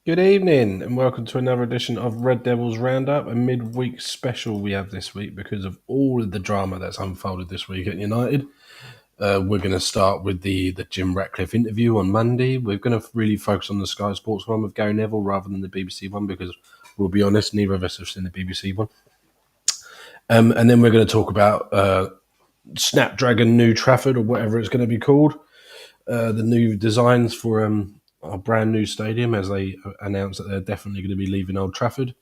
Good evening and welcome to another edition of Red Devils Roundup, a midweek special we have this week because of all of the drama that's unfolded this week at United. We're going to start with the Jim Ratcliffe interview on Monday. We're going to really focus on the Sky Sports one with Gary Neville rather than the BBC one because, we'll be honest, neither of us have seen the BBC one. And then we're going to talk about Snapdragon New Trafford or whatever it's going to be called, the new designs for our brand new stadium as they announced that they're definitely going to be leaving Old Trafford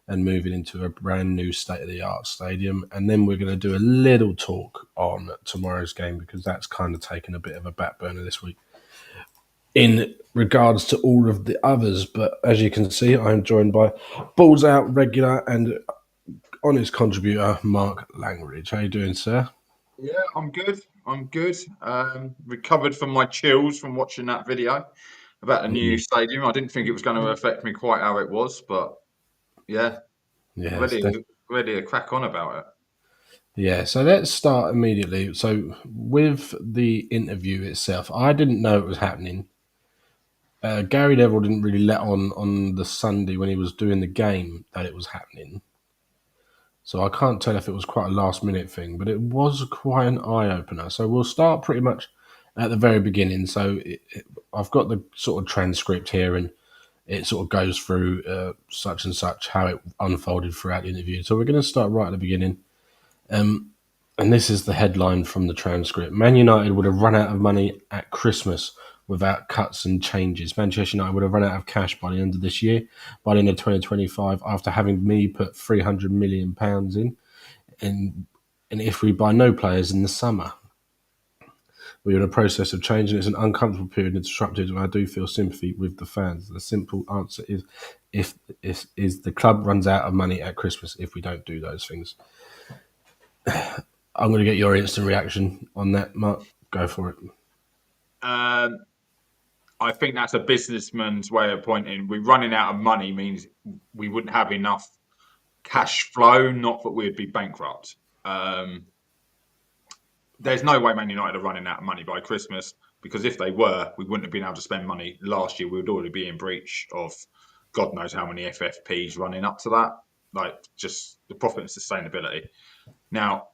and moving into a brand new state-of-the-art stadium. And then we're going to do a little talk on tomorrow's game because that's kind of taken a bit of a back burner this week in regards to all of the others. But as you can see, I'm joined by Balls Out regular and honest contributor Mark Langridge. How you doing, sir? Yeah, I'm good. I'm good. Recovered from my chills from watching that video about the new stadium. I didn't think it was going to affect me quite how it was, but yeah, Yes, ready to crack on about it. yeah, so let's start immediately. So, with the interview itself, I didn't know it was happening. Gary Neville didn't really let on the Sunday when he was doing the game that it was happening. So, I can't tell if it was quite a last minute thing, but it was quite an eye opener. So, we'll start pretty much at the very beginning. So, I've got the sort of transcript here and it sort of goes through such and such how it unfolded throughout the interview. So, we're going to start right at the beginning. And this is the headline from the transcript. Man United would have run out of money at Christmas without cuts and changes. Manchester United would have run out of cash by the end of this year, by the end of 2025, after having me put £300 million in. And if we buy no players in the summer, we're in a process of change, and it's an uncomfortable period and disrupted, and I do feel sympathy with the fans. The simple answer is if the club runs out of money at Christmas if we don't do those things. I'm going to get your instant reaction on that, Mark. Go for it. I think that's a businessman's way of pointing. We're running out of money means we wouldn't have enough cash flow, not that we'd be bankrupt. There's no way Man United are running out of money by Christmas, because if they were, we wouldn't have been able to spend money last year. We would already be in breach of God knows how many FFPs running up to that, like just the profit and sustainability. Now,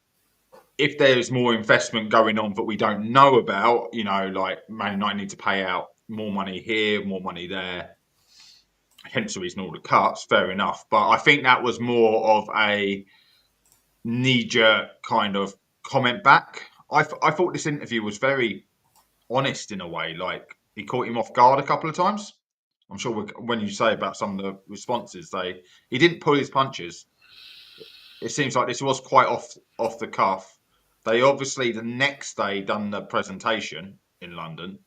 if there's more investment going on that we don't know about, like Man United need to pay out more money here, more money there, hence the reason all the cuts, fair enough. But I think that was more of a knee-jerk kind of comment back. I thought this interview was very honest in a way. Like, he caught him off guard a couple of times. I'm sure when you say about some of the responses, he didn't pull his punches. It seems like this was quite off the cuff. They obviously the next day done the presentation in London.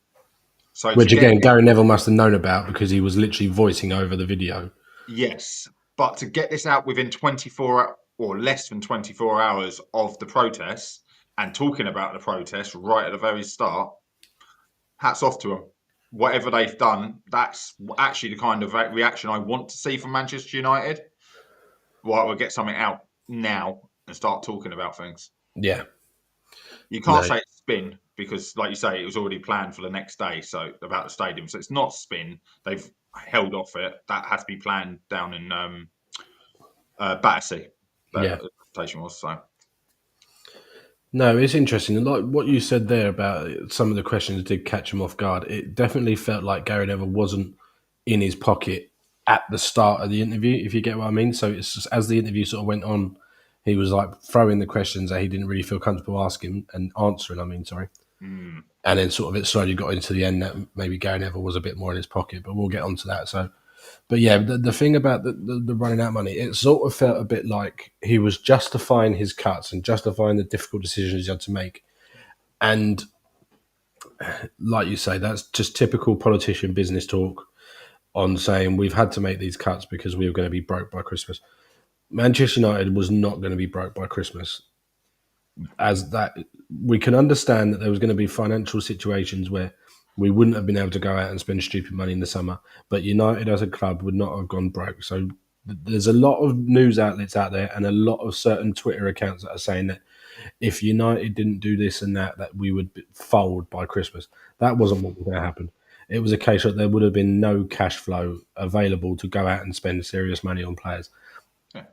So Which again, Gary Neville must have known about because he was literally voicing over the video. Yes, but to get this out within 24 or less than 24 hours of the protests and talking about the protests right at the very start, hats off to them. Whatever they've done, that's actually the kind of reaction I want to see from Manchester United. Right, we'll get something out now and start talking about things. Yeah. You can't say it's spin because, like you say, it was already planned for the next day. So about the stadium, so it's not spin. They've held off it. That had to be planned down in Battersea. Yeah. The presentation was so. No, it's interesting. Like what you said there about some of the questions did catch him off guard. It definitely felt like Gary Neville wasn't in his pocket at the start of the interview, if you get what I mean. So it's just, as the interview sort of went on, he was like throwing the questions that he didn't really feel comfortable asking and answering. And then sort of it slowly got into the end that maybe Gary Neville was a bit more in his pocket, but we'll get onto that. So, but yeah, the thing about the running out money, it sort of felt a bit like he was justifying his cuts and justifying the difficult decisions he had to make. And like you say, that's just typical politician business talk on saying we've had to make these cuts because we were going to be broke by Christmas. Manchester United was not going to be broke by Christmas. As that, we can understand that there was going to be financial situations where we wouldn't have been able to go out and spend stupid money in the summer, but United as a club would not have gone broke. So there's a lot of news outlets out there and a lot of certain Twitter accounts that are saying that if United didn't do this and that we would fold by Christmas. That wasn't what was going to happen. it was a case that there would have been no cash flow available to go out and spend serious money on players. Yeah.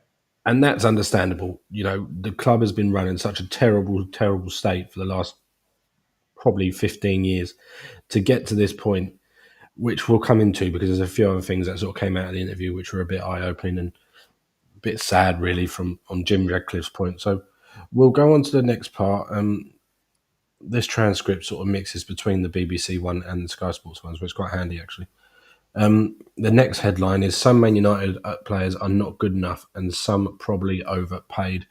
And that's understandable. The club has been run in such a terrible, terrible state for the last probably 15 years to get to this point, which we'll come into because there's a few other things that sort of came out of the interview which were a bit eye-opening and a bit sad, really, on Jim Radcliffe's point. So we'll go on to the next part. This transcript sort of mixes between the BBC one and the Sky Sports ones, which is quite handy, actually. The next headline is some Man United players are not good enough and some probably overpaid.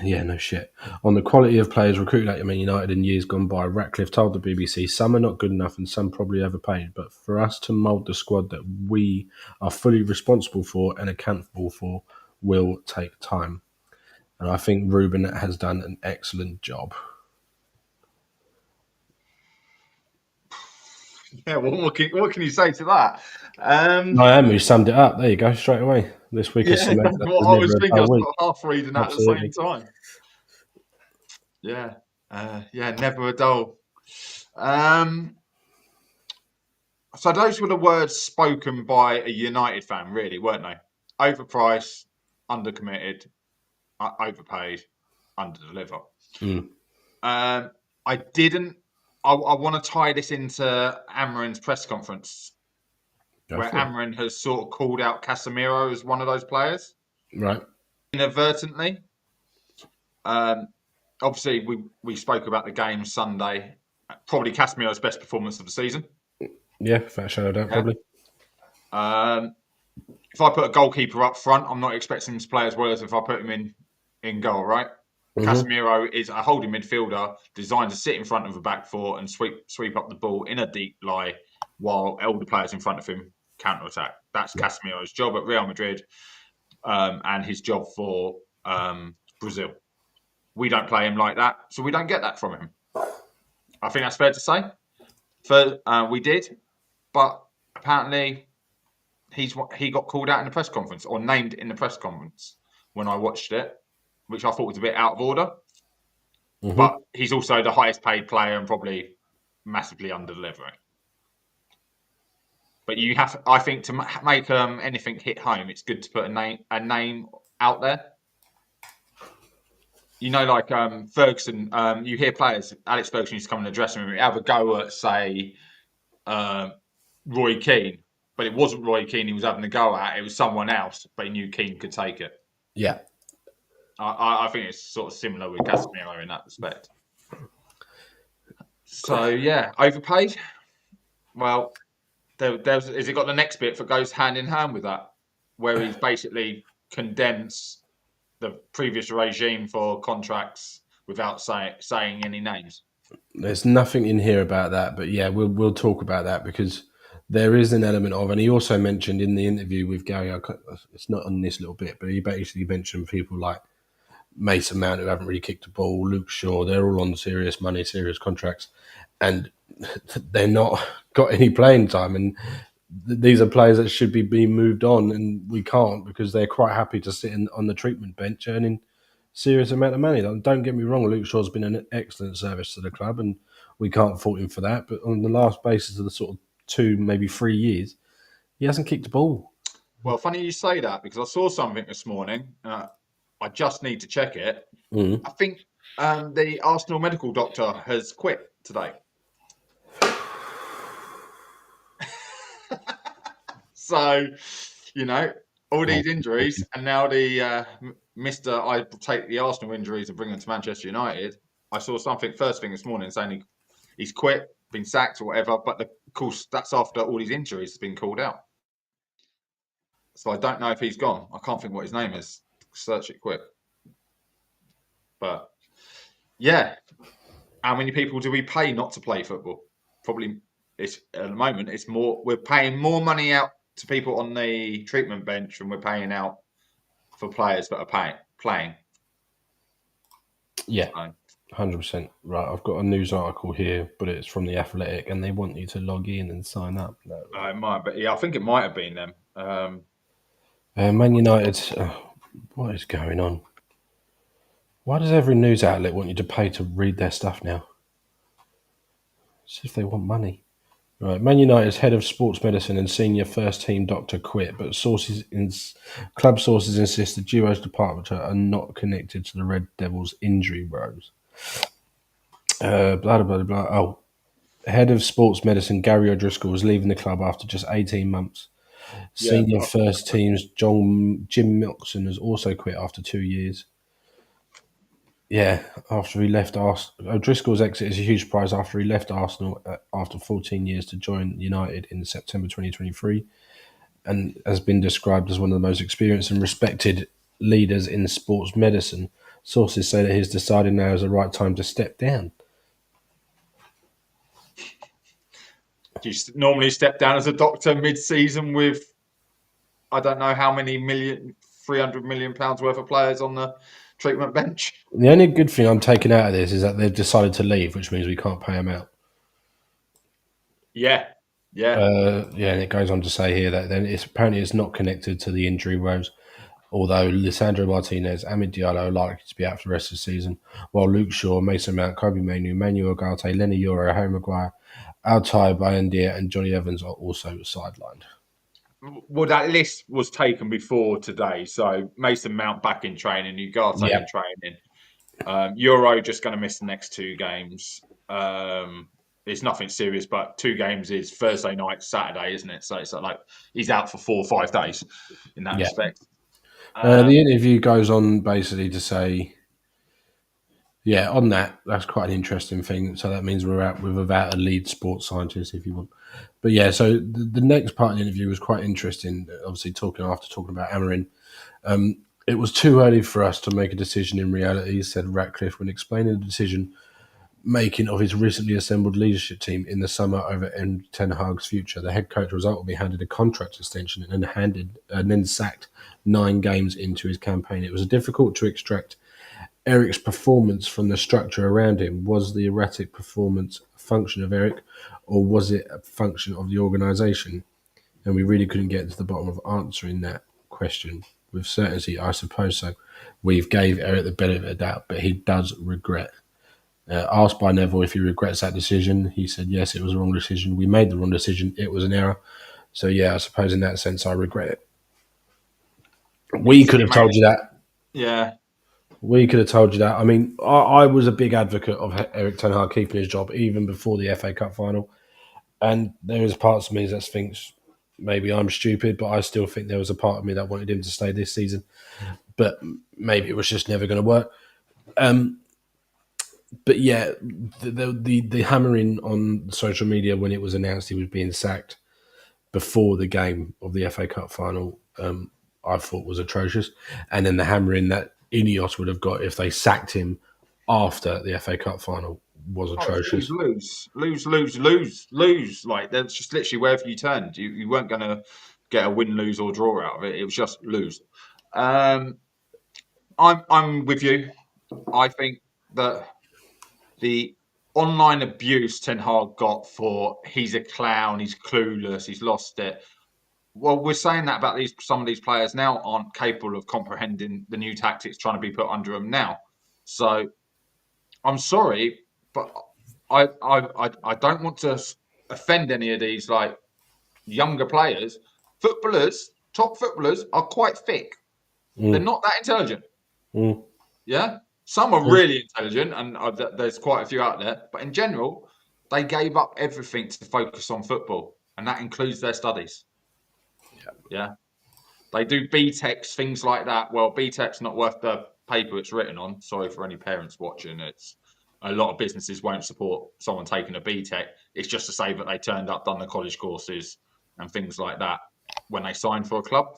Yeah, no shit. On the quality of players recruited at Man United in years gone by, Ratcliffe told the BBC some are not good enough and some probably overpaid, but for us to mould the squad that we are fully responsible for and accountable for will take time. And I think Ruben has done an excellent job. Yeah, what can you say to that? I am who summed it up. There you go, straight away. This week has Yeah, cemented that's that what there's I never was a thinking. I dull was week. sort of half reading that at the same Absolutely. time. Yeah, never a dull. So those were the words spoken by a United fan, really, weren't they? Overpriced, undercommitted, overpaid, underdeliver. Mm. I didn't. I want to tie this into Amarin's press conference, where Amarin has sort of called out Casemiro as one of those players, Right. inadvertently. Obviously, we spoke about the game Sunday. Probably Casemiro's best performance of the season. Yeah, fat shadow doubt, probably. If I put a goalkeeper up front, I'm not expecting him to play as well as if I put him in goal, right? Mm-hmm. Casemiro is a holding midfielder designed to sit in front of a back four and sweep up the ball in a deep lie while older players in front of him counter attack. That's Casemiro's job at Real Madrid and his job for Brazil. We don't play him like that, so we don't get that from him. I think that's fair to say. We did, but apparently he got called out in the press conference or named in the press conference when I watched it, which I thought was a bit out of order. Mm-hmm. But he's also the highest paid player and probably massively under delivering. But you have, I think, to make anything hit home, it's good to put a name out there. Like Ferguson, you hear players, Alex Ferguson used to come in the dressing room, have a go at, say, Roy Keane, but it wasn't Roy Keane he was having a go at, it was someone else, but he knew Keane could take it. Yeah. I think it's sort of similar with Casemiro in that respect. So, yeah, overpaid. Well, has it got the next bit that goes hand in hand with that, where he's basically condensed the previous regime for contracts without saying any names? There's nothing in here about that, but yeah, we'll talk about that because there is an element of, and he also mentioned in the interview with Gary, it's not on this little bit, but he basically mentioned people like Mason Mount who haven't really kicked a ball, Luke Shaw, they're all on serious money, serious contracts, and they're not got any playing time, and these are players that should be being moved on, and we can't because they're quite happy to sit on the treatment bench earning serious amount of money. Don't get me wrong, Luke Shaw's been an excellent service to the club, and we can't fault him for that. But on the last basis of the sort of 2, maybe 3 years, he hasn't kicked a ball. Well, funny you say that because I saw something this morning. I just need to check it. Mm. I think the Arsenal medical doctor has quit today. So, all these injuries, and now the Mr. I take the Arsenal injuries and bring them to Manchester United. I saw something first thing this morning saying he's quit, been sacked or whatever, but of course that's after all these injuries have been called out. So I don't know if he's gone. I can't think what his name is. Search it quick. But yeah, how many people do we pay not to play football? Probably it's at the moment it's more. We're paying more money out to people on the treatment bench than we're paying out for players that are playing. Yeah, 100% right. I've got a news article here, but it's from the Athletic, and they want you to log in and sign up. No. It might, but yeah, I think it might have been them. Man United. What is going on? Why does every news outlet want you to pay to read their stuff now? As if they want money. Right, Man United's head of sports medicine and senior first team doctor quit, but club sources insist the duo's departure are not connected to the Red Devils' injury woes. Blah, blah, blah, blah. Oh, head of sports medicine Gary O'Driscoll was leaving the club after just 18 months. Yeah, Senior first team's Jim Milkson has also quit after 2 years. Yeah, after he left Arsenal. O'Driscoll's exit is a huge surprise after he left Arsenal after 14 years to join United in September 2023 and has been described as one of the most experienced and respected leaders in sports medicine. Sources say that he's decided now is the right time to step down. do you normally step down as a doctor mid-season with I don't know how many million, £300 million worth of players on the treatment bench? The only good thing I'm taking out of this is that they've decided to leave, which means we can't pay them out. Yeah, yeah. Yeah, and it goes on to say here that then it's not connected to the injury woes, although Lisandro Martinez, Amid Diallo are likely to be out for the rest of the season, while Luke Shaw, Mason Mount, Kobe Manu, Manuel Ugarte, Lenny Euro, Harry Maguire, Altai Bayendier and Johnny Evans are also sidelined. Well, that list was taken before today, so Mason Mount back in training, Ugarte Yeah. in training. Euro just going to miss the next 2 games. It's nothing serious, but 2 games is Thursday night, Saturday, isn't it? So it's like he's out for 4 or 5 days in that Yeah. respect. The interview goes on basically to say, yeah, on that's quite an interesting thing. So that means we're out with without a lead sports scientist, if you want. But yeah, so the next part of the interview was quite interesting. Obviously, talking about Amarin. It was too early for us to make a decision in reality, said Ratcliffe when explaining the decision making of his recently assembled leadership team in the summer over Ten Hag's future. The head coach was ultimately handed a contract extension and then sacked 9 games into his campaign. It was difficult to extract Eric's performance from the structure around him. Was the erratic performance a function of Eric, or was it a function of the organisation? And we really couldn't get to the bottom of answering that question with certainty. I suppose so. We've gave Eric the benefit of the doubt, but he does regret. Asked by Neville if he regrets that decision, he said, yes, it was a wrong decision. We made the wrong decision. It was an error. So, yeah, I suppose in that sense, I regret it. We could have told you that. Yeah. We could have told you that. I mean, I was a big advocate of Eric Ten Hag keeping his job even before the FA Cup final. And there is parts of me that thinks maybe I'm stupid, but I still think there was a part of me that wanted him to stay this season. But maybe it was just never going to work. But yeah, the hammering on social media when it was announced he was being sacked before the game of the FA Cup final, I thought was atrocious. And then the hammering that Ineos would have got if they sacked him after the FA Cup final was atrocious. Lose. Like that's just literally wherever you turned, you weren't going to get a win, lose, or draw out of it. It was just lose. I'm with you. I think that the online abuse Ten Hag got for he's a clown, he's clueless, he's lost it. Well, we're saying that about some of these players now aren't capable of comprehending the new tactics trying to be put under them now. So I'm sorry, but I don't want to offend any of these like younger players. Top footballers are quite thick. They're not that intelligent. Mm. Yeah, some are really intelligent, and there's quite a few out there. But in general, they gave up everything to focus on football, and that includes their studies. Yeah, they do BTECs, things like that. Well, BTEC's not worth the paper it's written on. Sorry for any parents watching. It's a lot of businesses won't support someone taking a BTEC. It's just to say that they turned up, done the college courses, and things like that when they signed for a club.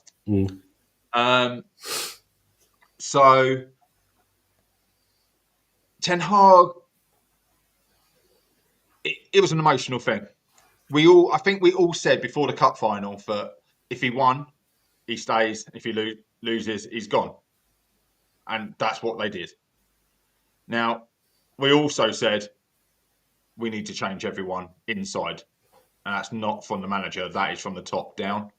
So Ten Hag, it was an emotional thing. I think we all said before the cup final that if he won, he stays. If he loses, he's gone. And that's what they did. Now, we also said we need to change everyone inside. And that's not from the manager, that is from the top down.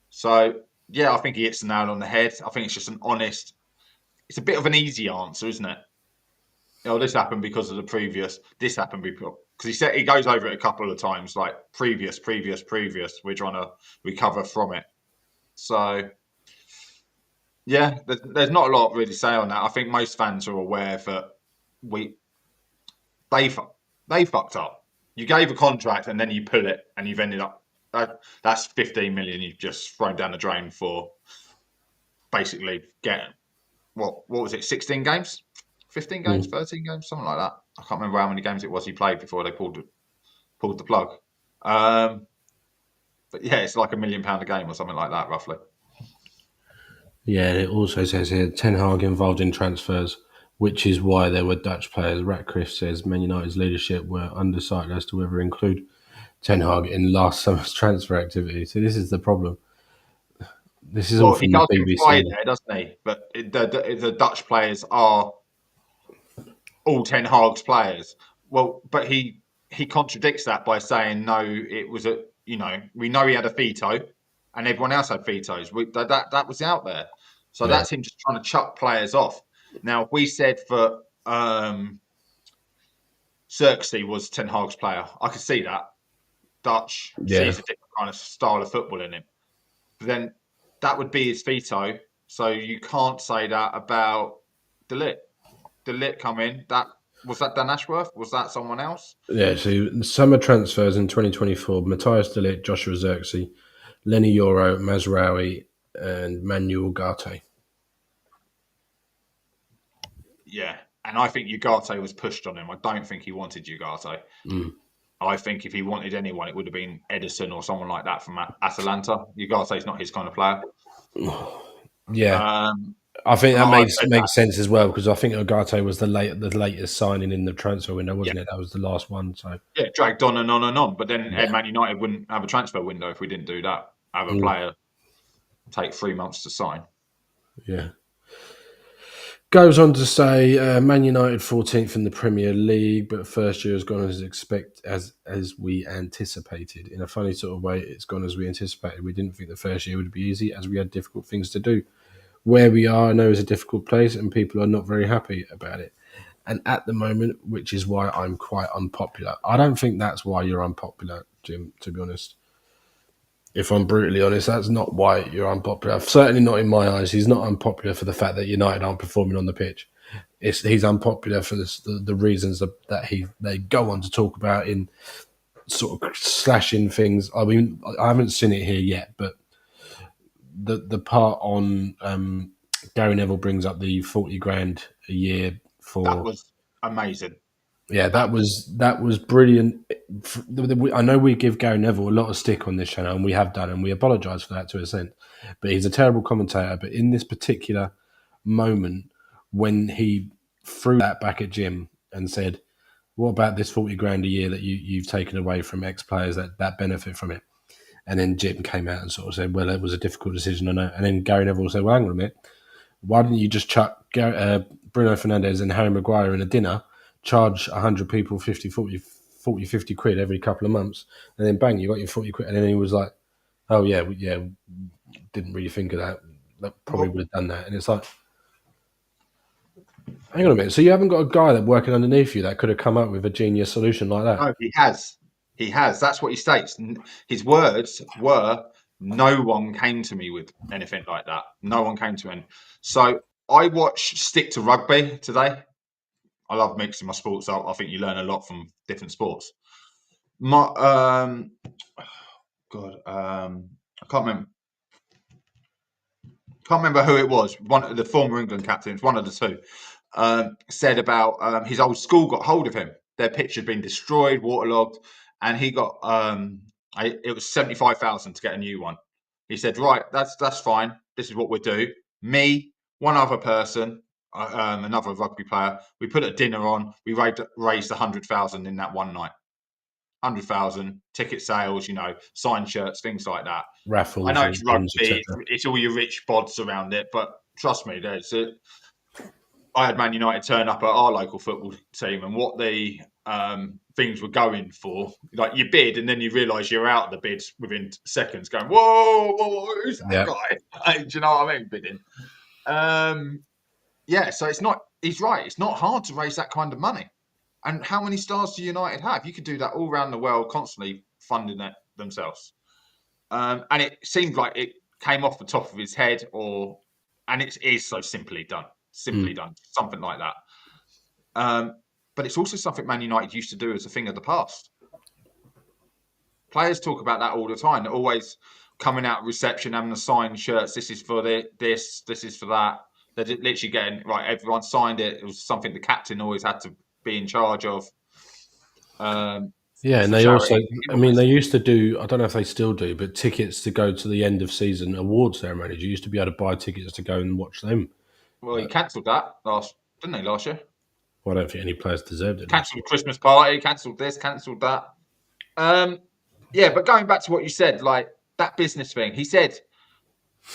So, yeah, I think he hits the nail on the head. I think it's just it's a bit of an easy answer, isn't it? oh, this happened because of the previous. This happened because he said he goes over it a couple of times, like previous. We're trying to recover from it. So yeah, there's not a lot really to say on that. I think most fans are aware that we they they fucked up. You gave a contract and then you pull it, and you've ended up that's 15 million you've just thrown down the drain for basically getting what was it, 16 games, 15 games, Mm. 13 games, something like that. I can't remember how many games it was he played before they pulled the plug. Um, but yeah, it's like £1 million a game or something like that, roughly. Yeah, and it also says here Ten Hag involved in transfers, which is why there were Dutch players. Ratcliffe says Man United's leadership were undecided as to whether to include Ten Hag in last summer's transfer activity. So this is the problem. This is all Well, he from the does imply BBC. there, doesn't he? But the Dutch players are all Ten Hag's players. Well, but he contradicts that by saying no. It was a we know he had a veto, and everyone else had vetoes. That was out there, so Yeah, that's him just trying to chuck players off. Now, if we said that Xerxes was Ten Hag's player, I could see that. Dutch yeah, sees a different kind of style of football in him. But then that would be his veto. So you can't say that about De Ligt come in. That Dan Ashworth? Was that someone else? yeah. So summer transfers in 2024: Matthias De Ligt, Joshua Zirkzee, Lenny Yoro, Mazraoui, and Manuel Garte. Yeah. And I think Ugarte was pushed on him. I don't think he wanted Ugarte. Mm. I think if he wanted anyone, it would have been Edison or someone like that from Atalanta. Ugarte's not his kind of player. Yeah, Um, I think and that I've makes said that. makes sense as well because I think Agate was the latest signing in the transfer window, Yeah, wasn't it? That was the last one. So yeah, dragged on and on and on. But then yeah, Man United wouldn't have a transfer window if we didn't do that. Have a mm, player take 3 months to sign. yeah. Goes on to say Man United 14th in the Premier League, but first year has gone as we anticipated. In a funny sort of way, it's gone as we anticipated. We didn't think the first year would be easy, as we had difficult things to do. Where we are, I know, is a difficult place, and people are not very happy about it. And at the moment, which is why I'm quite unpopular. I don't think that's why you're unpopular, Jim, to be honest. If I'm brutally honest, that's not why you're unpopular. Certainly not in my eyes. He's not unpopular for the fact that United aren't performing on the pitch. He's unpopular for the reasons that they go on to talk about in sort of slashing things. I mean, I haven't seen it here yet, but the part on Gary Neville brings up the 40 grand a year That for. was amazing. Yeah, That was that was brilliant. I know we give Gary Neville a lot of stick on this channel, and we have done, and we apologise for that to a extent. But he's a terrible commentator. But in this particular moment, when he threw that back at Jim and said, "What about this 40 grand a year that you've taken away from ex players that benefit from it?" And then Jim came out and sort of said, "Well, it was a difficult decision, I know." And then Gary Neville said, "Well, hang on a minute. Why didn't you just chuck Bruno Fernandes and Harry Maguire in a dinner, charge 100 people 50 quid every couple of months, and then bang, you got your 40 quid?" And then he was like, "Oh, yeah, didn't really think of that. That probably well, would have done that." And it's like, hang on a minute. So you haven't got a guy that working underneath you that could have come up with a genius solution like that? no, he has. He has. That's what he states. His words were, "No one came to me with anything like that. No one came to him." So I watched Stick to Rugby today. I love mixing my sports up. I think you learn a lot from different sports. My God, I can't remember who it was. One of the former England captains, one of the two, said about his old school got hold of him. Their pitch had been destroyed, waterlogged, and he got it was 75,000 to get a new one. He said, "Right, that's fine. This is what we do. Me, one other person, another rugby player. We put a dinner on. We raised 100,000 in that one night. 100,000 ticket sales, signed shirts, things like that." I Raffles, know it's auctions, rugby, etc. it's all your rich bods around it, but trust me, I had Man United turn up at our local football team, and what the things were going for, like you bid, and then you realise you're out of the bids within seconds, going, "Whoa, whoa, who's that Yeah, guy?" Do you know what I mean? Bidding. Yeah, so it's not. he's right. It's not hard to raise that kind of money. And how many stars do United have? You could do that all around the world, constantly funding it themselves. And it seemed like it came off the top of his head, and it is so simply done, Mm. something like that. But it's also something Man United used to do as a thing of the past. Players talk about that all the time. They're always coming out of reception, having the signed shirts. This is for this is for that. They're literally getting right. Everyone signed it. It was something the captain always had to be in charge of Yeah, and for they also, charity. I mean, they used to do, I don't know if they still do, but tickets to go to the end of season award ceremonies. You used to be able to buy tickets to go and watch them. Well, he cancelled that didn't he, last year? Well, I don't think any players deserved it last Cancelled the Christmas party, cancelled this, cancelled that. Yeah, but going back to what you said, like that business thing, he said,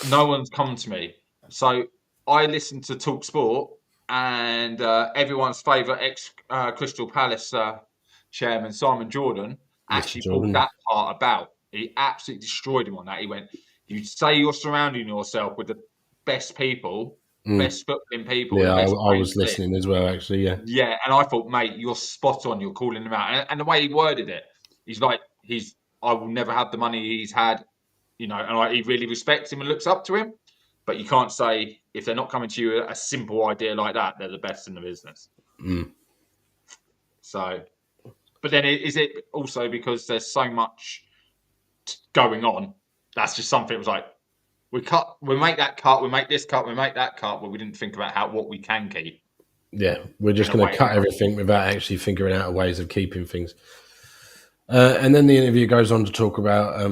no one's come to me. So I listened to Talk Sport, and everyone's favourite ex Crystal Palace chairman, Simon Jordan, year. Mr. actually pulled Jordan. that part about. He absolutely destroyed him on that. He went, you say you're surrounding yourself with the best people, Mm. best footballing people, the Yeah, best I players was to live. listening as well, actually. Yeah. Yeah, and I thought, mate, you're spot on. You're calling him out, and the way he worded it, he's like, I will never have the money he's had, and he really respects him and looks up to him. But you can't say if they're not coming to you a simple idea like that, they're the best in the business. Mm. So, but then is it also because there's so much going on? That's just something. It was like we make that cut, we make this cut, we make that cut, but we didn't think about what we can keep Yeah, we're in just a going way. to cut everything without actually figuring out ways of keeping things. And then the interview goes on to talk about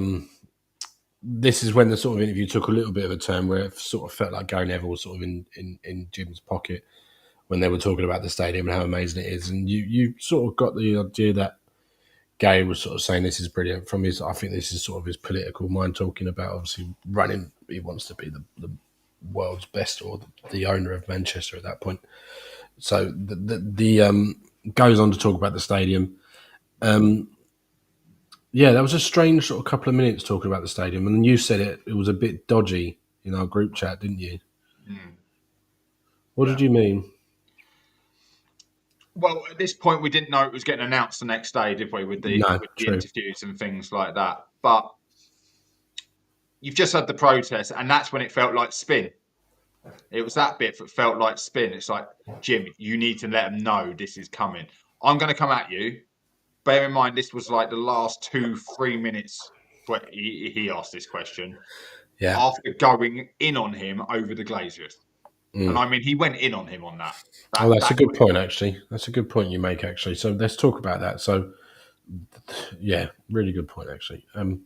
this is when the sort of interview took a little bit of a turn where it sort of felt like Gary Neville was sort of in Jim's pocket when they were talking about the stadium and how amazing it is. And you sort of got the idea that Gary was sort of saying this is brilliant from his, I think this is sort of his political mind talking about obviously running, he wants to be the world's best or the owner of Manchester at that point. So the goes on to talk about the stadium. Yeah, that was a strange sort of couple of minutes talking about the stadium, and you said it was a bit dodgy in our group chat, didn't you? Mm, What did yeah. you mean? Well, at this point, we didn't know it was getting announced the next day, did we? No, With the true. interviews and things like that. But you've just had the protest, and that's when it felt like spin. It was that bit that felt like spin. It's like, Jim, you need to let them know this is coming. I'm going to come at you. Bear in mind, this was like the last 2-3 minutes where he asked this question Yeah. after going in on him over the Glazers. And Mm. I mean, he went in on him on that. Oh, that's a That's good what it point, was. actually. That's a good point you make, actually. So let's talk about that. So, yeah, really good point, actually. I've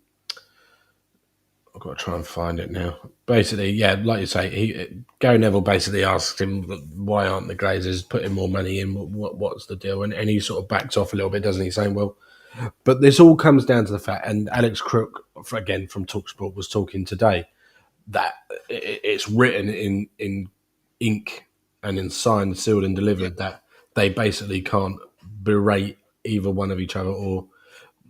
got to try and find it now. Basically, yeah, like you say, Gary Neville basically asked him why aren't the Glazers putting more money in? What's the deal? And he sort of backs off a little bit, doesn't he? Saying, well, but this all comes down to the fact, and Alex Crook, again from Talksport, was talking today that it's written in ink and in signed, sealed, and Yeah. delivered that they basically can't berate either one of each other or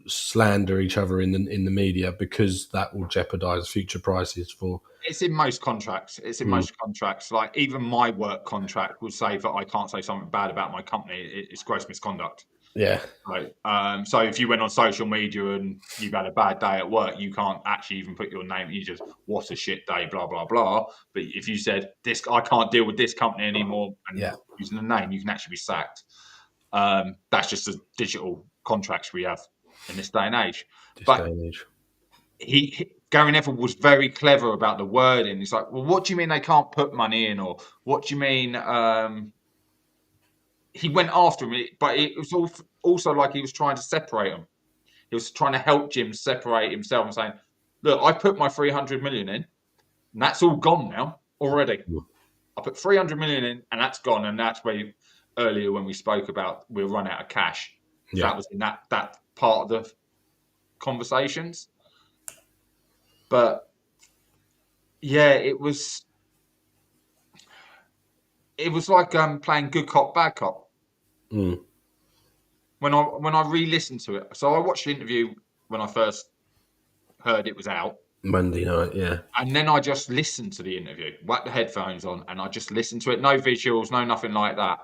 slander each other in the media because that will jeopardize future prices for. It's in most contracts. It's in most contracts. Like even my work contract will say that I can't say something bad about my company. It's gross misconduct. Yeah, Right. So if you went on social media and you've had a bad day at work, you can't actually even put your name. You just what a shit day, blah blah blah. But if you said this, I can't deal with this company anymore, and yeah, using the name, you can actually be sacked. That's just the digital contracts we have in this day and age. this day But and age. Gary Neville was very clever about the wording. He's like, well, what do you mean they can't put money in, or what do you mean? He went after him, but it was also like he was trying to separate them. He was trying to help Jim separate himself and saying, look, I put my 300 million in, and that's all gone now already. I put 300 million in, and that's gone. And that's where earlier when we spoke about we'll run out of cash. Yeah, That was in that part of the conversations. But yeah, it was like playing good cop, bad cop. mm. When I re-listened to it, so I watched the interview when I first heard it was out. Monday night, yeah. And then I just listened to the interview, whacked the headphones on, and I just listened to it. No visuals, no nothing like that.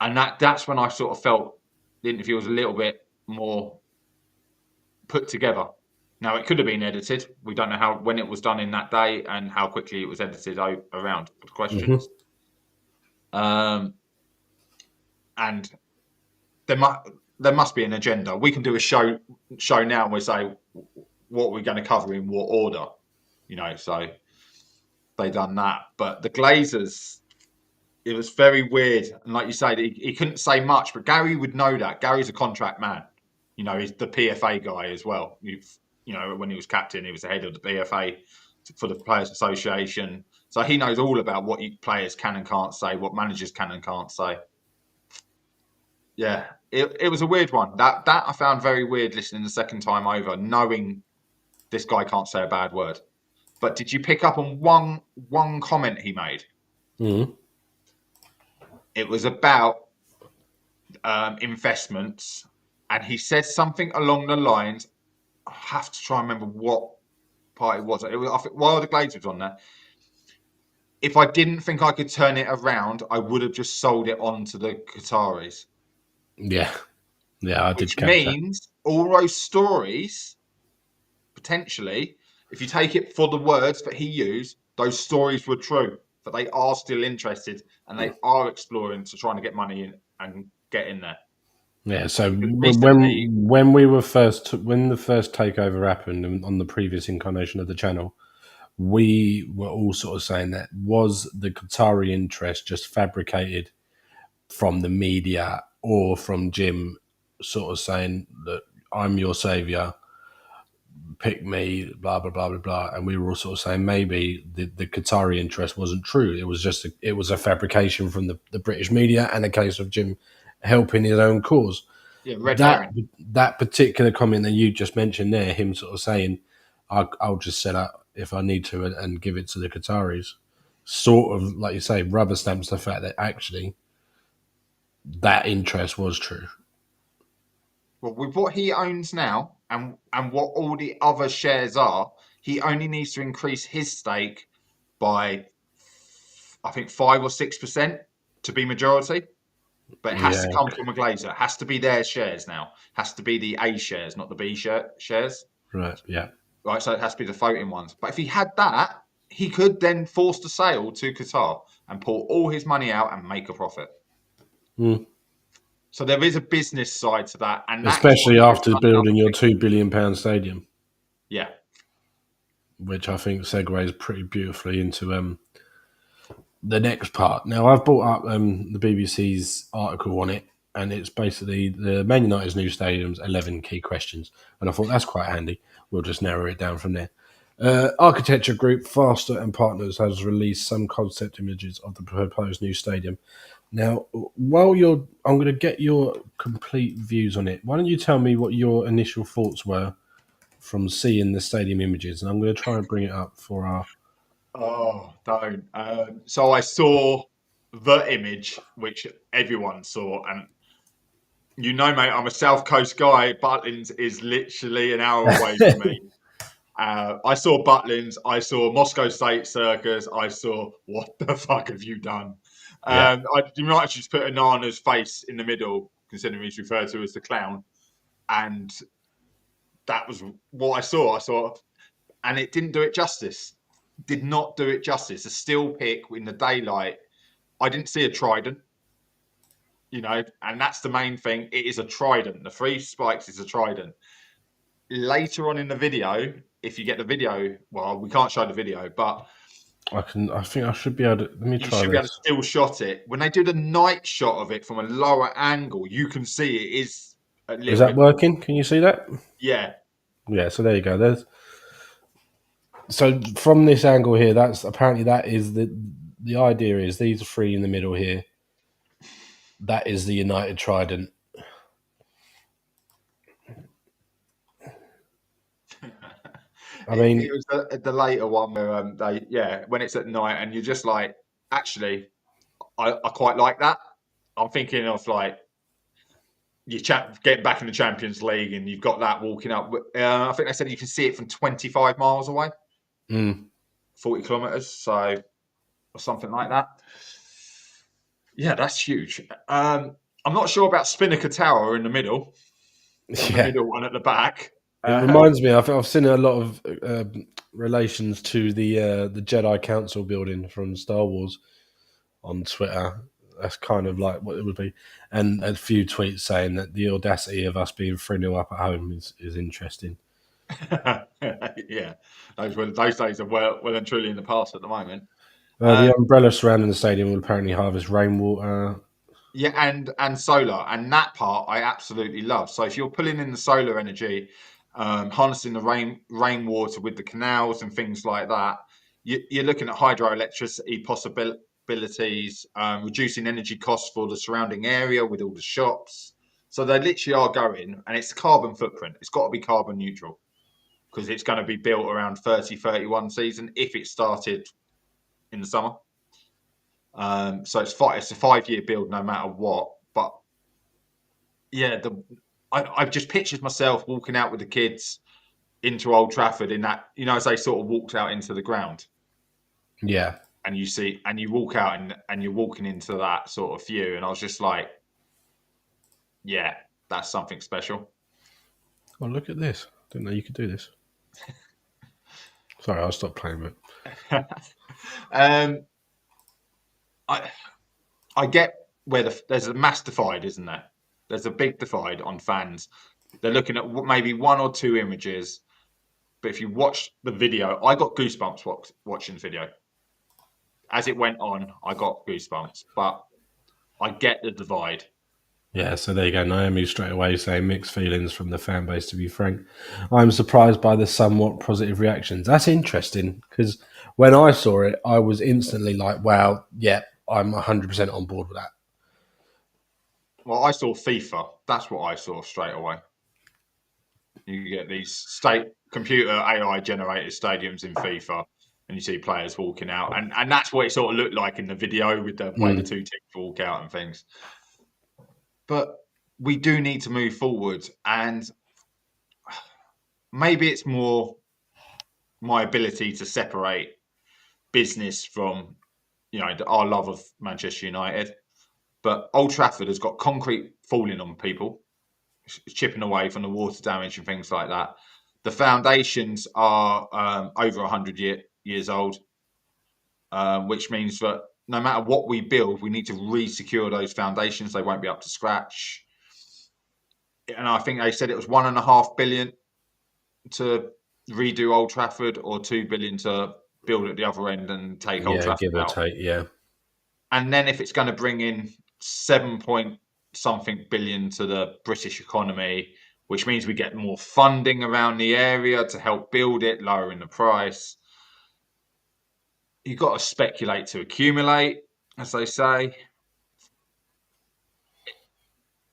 And that's when I sort of felt the interview was a little bit more put together. Now it could have been edited. We don't know when it was done in that day and how quickly it was edited around the Hmm. questions. Um, and there must be an agenda. We can do a show now and we say what we're going to cover in what order, So they done that, but the Glazers, it was very weird. And like you said, he couldn't say much, but Gary would know that. Gary's a contract man. He's the PFA guy as well. When he was captain, he was the head of the PFA for the Players Association. So he knows all about what players can and can't say, what managers can and can't say. Yeah, it was a weird one. That I found very weird listening the second time over, knowing this guy can't say a bad word. But did you pick up on one comment he made? Hmm. It was about investments, and he said something along the lines. I have to try and remember what part it was. It was, I think, while the Glades was on there. If I didn't think I could turn it around, I would have just sold it on to the Qataris. Yeah, yeah, I did Which catch that. means all those stories, potentially, if you take it for the words that he used, those stories were true. That they are still interested and they are exploring to trying to get money in and get in there. Yeah, so Because when recently, when the first takeover happened on the previous incarnation of the channel, we were all sort of saying that was the Qatari interest just fabricated from the media or from Jim, sort of saying that I'm your savior, pick me, blah blah blah blah blah, and we were all sort of saying maybe the Qatari interest wasn't true. It was just it was a fabrication from the British media and a case of Jim helping his own cause. yeah, red That herring. that particular comment that you just mentioned there, him sort of saying, I'll just set up if I need to and give it to the Qataris," sort of like you say, rubber stamps the fact that actually that interest was true. Well, with what he owns now and what all the other shares are, he only needs to increase his stake by, I think, 5 or 6% to be majority. But it has Yeah, to come from a Glazer. It has to be their shares now. It has to be the A shares, not the B shares. right. Yeah. Right, so it has to be the floating ones. But if he had that, he could then force the sale to Qatar and pull all his money out and make a profit. Mm. So there is a business side to that, and that is what Especially he could after have done in building other your things. £2 billion stadium, Yeah, which I think segues pretty beautifully into the next part. Now, I've brought up the BBC's article on it, and it's basically the Man United's new stadium's 11 key questions. And I thought that's quite handy. We'll just narrow it down from there. Architecture group Faster and Partners has released some concept images of the proposed new stadium. Now, I'm going to get your complete views on it. Why don't you tell me what your initial thoughts were from seeing the stadium images? And I'm going to try and bring it up for our. oh, don't. So I saw the image, which everyone saw, and mate, I'm a South Coast guy. Butlins is literally an hour away from me. I saw Butlins. I saw Moscow State Circus. I saw what the fuck have you done? Yeah, You might actually just put Anana's face in the middle, considering he's referred to as the clown, and that was what I saw. I saw, and it didn't do it justice. Did not do it justice. A steel pick in the daylight. I didn't see a trident, and that's the main thing. It is a trident. The three spikes is a trident. Later on in the video, if you get the video, well, we can't show the video, but I can. I think I should be able to. Let me you try should be able to this. still shot it. When they do the night shot of it from a lower angle, you can see it is a Is little that bit more. working? Can you see that? Yeah. Yeah. So there you go. There's so from this angle here. That's apparently that is the idea is these three in the middle here. That is the United Trident. I It mean, was the later one where when it's at night and you're just like, actually, I quite like that. I'm thinking of like getting back in the Champions League, and you've got that walking up. I think they said you can see it from 25 miles away, Mm. 40 kilometers, so or something like that. Yeah, that's huge. I'm not sure about Spinnaker Tower in the middle, the Yeah. middle one at the back. It Um, reminds me. I've seen a lot of relations to the Jedi Council building from Star Wars on Twitter. That's kind of like what it would be, and a few tweets saying that the audacity of us being 3-0 up at home is interesting. yeah, those days are well and truly in the past at the moment. The Um, umbrella surrounding the stadium will apparently harvest rainwater. Yeah, and solar, and that part I absolutely love. So if you're pulling in the solar energy, harnessing the rainwater with the canals and things like that, you're looking at hydroelectricity possibilities, reducing energy costs for the surrounding area with all the shops. So they literally are going, and it's carbon footprint. It's got to be carbon neutral because it's going to be built around 30-31 season if it started in the summer. So it's a 5-year build no matter what. But yeah, I've just pictured myself walking out with the kids into Old Trafford in that, as they sort of walked out into the ground, Yeah. and you walk out and you're walking into that sort of view, and I was just like, yeah, that's something special. Oh, look at this! Didn't know you could do this. Sorry, I'll stop playing with it. um, I I get where there's a mass divide, isn't there? There's a big divide on fans. They're looking at maybe one or two images, but if you watch the video, I got goosebumps watching the video. As it went on, I got goosebumps, but I get the divide. Yeah, so there you go. Naomi straight away saying mixed feelings from the fan base, to be frank. I'm surprised by the somewhat positive reactions. That's interesting because when I saw it, I was instantly like, wow, yeah, I'm 100% on board with that. Well, I saw FIFA. That's what I saw straight away. You get these state computer AI generated stadiums in FIFA, and you see players walking out, and that's what it sort of looked like in the video with the way the Mm. two teams walk out and things. But we do need to move forward, and maybe it's more my ability to separate business from our love of Manchester United. But Old Trafford has got concrete falling on people, chipping away from the water damage and things like that. The foundations are over 100 years old, which means that no matter what we build, we need to re-secure those foundations. They won't be up to scratch. And I think they said it was 1.5 billion to redo Old Trafford, or 2 billion to build at the other end and take Old Yeah, Trafford give or out. take. Yeah. And then if it's going to bring in 7 point something billion to the British economy, which means we get more funding around the area to help build it, lowering the price. You've got to speculate to accumulate, as they say.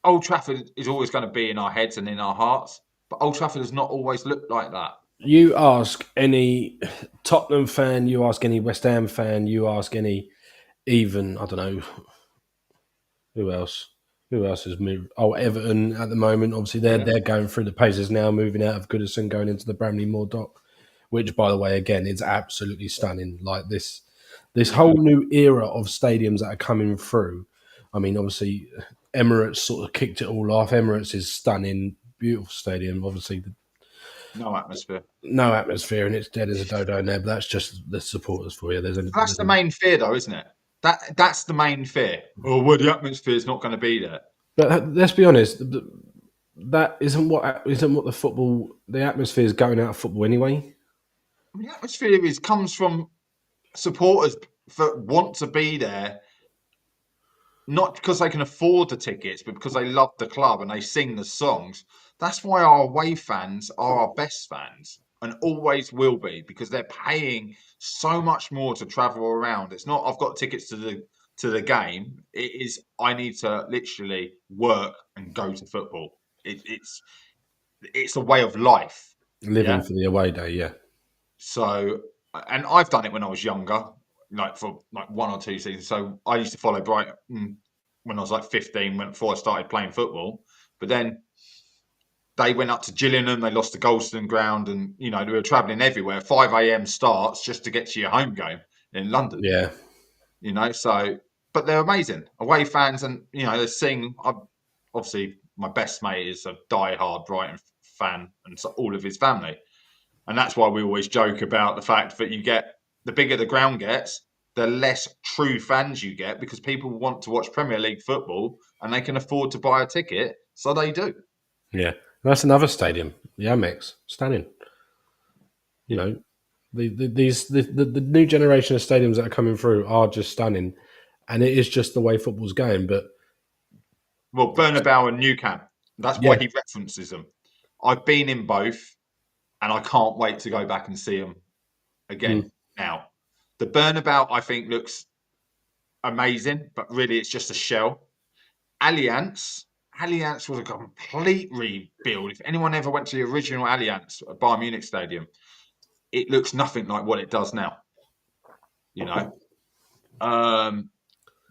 Old Trafford is always going to be in our heads and in our hearts, but Old Trafford has not always looked like that. You ask any Tottenham fan, you ask any West Ham fan, you ask any, even, I don't know, who else? Who else has moved? Oh, Everton at the moment. Obviously, they're Yeah. they're going through the paces now, moving out of Goodison, going into the Bramley Moor dock, which, by the way, again, is absolutely stunning. Like this Yeah. whole new era of stadiums that are coming through. I mean, obviously, Emirates sort of kicked it all off. Emirates is stunning, beautiful stadium. Obviously, No atmosphere. no atmosphere and it's dead as a dodo in there. But that's just the supporters for you. That's the main fear, though, isn't it? That's the main fear. Oh, well, the atmosphere is not going to be there. but let's be honest. That isn't what the atmosphere is going out of football anyway. The atmosphere comes from supporters that want to be there, not because they can afford the tickets, but because they love the club and they sing the songs. That's why our away fans are our best fans and always will be, because they're paying so much more to travel around. It's not I've got tickets to the game. It is I need to literally work and go to football. It's a way of life. Living Yeah. for the away day, yeah. So, and I've done it when I was younger, like for like 1 or 2 seasons. So I used to follow Brighton when I was like 15, before I started playing football. But then they went up to Gillingham, they lost to Goldstone Ground, and they were travelling everywhere. 5 a.m. starts just to get to your home game in London. Yeah. So but they're amazing away fans, and they're seeing. Obviously, my best mate is a die-hard Brighton fan, and so all of his family, and that's why we always joke about the fact that you get the bigger the ground gets, the less true fans you get, because people want to watch Premier League football and they can afford to buy a ticket, so they do. Yeah. That's another stadium, the Amex, stunning. You Yeah. know, the new generation of stadiums that are coming through are just stunning, and it is just the way football's going. But Well, Bernabeu and Nou Camp, that's why yeah, he references them. I've been in both, and I can't wait to go back and see them again. mm, Now, the Bernabeu I think looks amazing, but really it's just a shell. Allianz was a complete rebuild. If anyone ever went to the original Allianz at Bayern Munich Stadium, it looks nothing like what it does now. You know,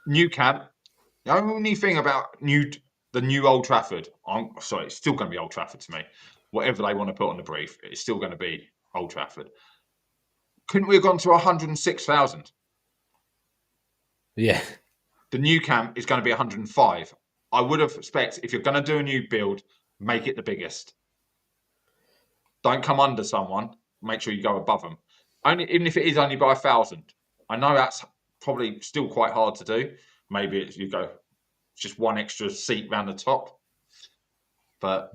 New Camp. The only thing about the new Old Trafford, I'm sorry, it's still going to be Old Trafford to me. Whatever they want to put on the brief, it's still going to be Old Trafford. Couldn't we have gone to 106,000? yeah, The new camp is going to be 105. I would have expected, if you're going to do a new build, make it the biggest. Don't come under someone. Make sure you go above them. Even if it is only by 1,000. I know that's probably still quite hard to do. Maybe you go just one extra seat round the top. But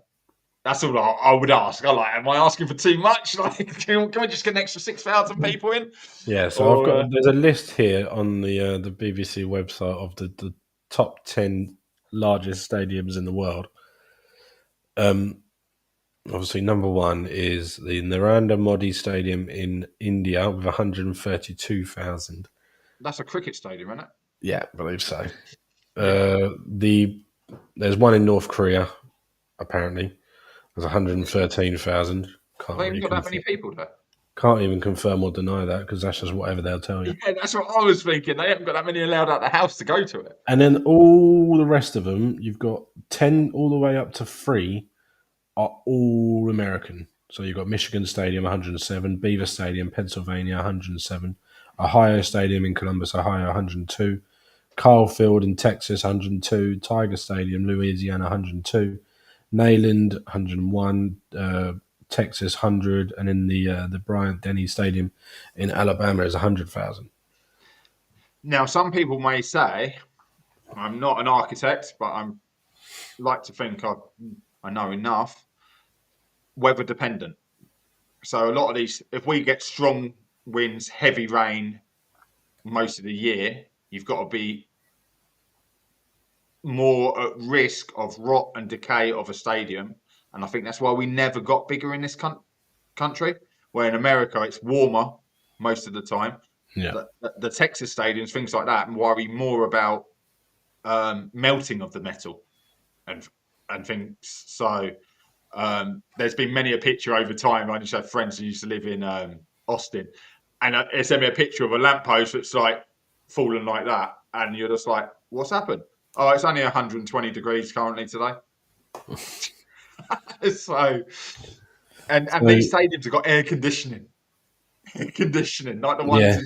that's all I would ask. Am I asking for too much? Can we just get an extra 6,000 people in? yeah. So Or there's a list here on the BBC website of the top 10 largest stadiums in the world. Obviously, number one is the Narendra Modi Stadium in India with 132,000. that's a cricket stadium, isn't it? Yeah, I believe so. Yeah. There's one in North Korea, apparently. There's 113,000. Have they even got that many people there? Can't even confirm or deny that because that's just whatever they'll tell you. Yeah, that's what I was thinking. They haven't got that many allowed out the house to go to it. And then all the rest of them, you've got 10 all the way up to 3 are all American. So you've got Michigan Stadium, 107, Beaver Stadium, Pennsylvania, 107, Ohio Stadium in Columbus, Ohio, 102, Kyle Field in Texas, 102, Tiger Stadium, Louisiana, 102, Neyland, 101, Texas, 100, and then the Bryant Denny Stadium in Alabama is 100,000. Now, some people may say, I'm not an architect, but I'm like to think I know enough. Weather dependent. So a lot of these, if we get strong winds, heavy rain most of the year, you've got to be more at risk of rot and decay of a stadium. And I think that's why we never got bigger in this country. Where in America, it's warmer most of the time. Yeah. The Texas stadiums, things like that, and worry more about melting of the metal and things. So there's been many a picture over time. I just have friends who used to live in Austin, and they sent me a picture of a lamppost that's like fallen like that, and you're just like, what's happened? Oh, it's only 120 degrees currently today. So, and these stadiums have got air conditioning, like the ones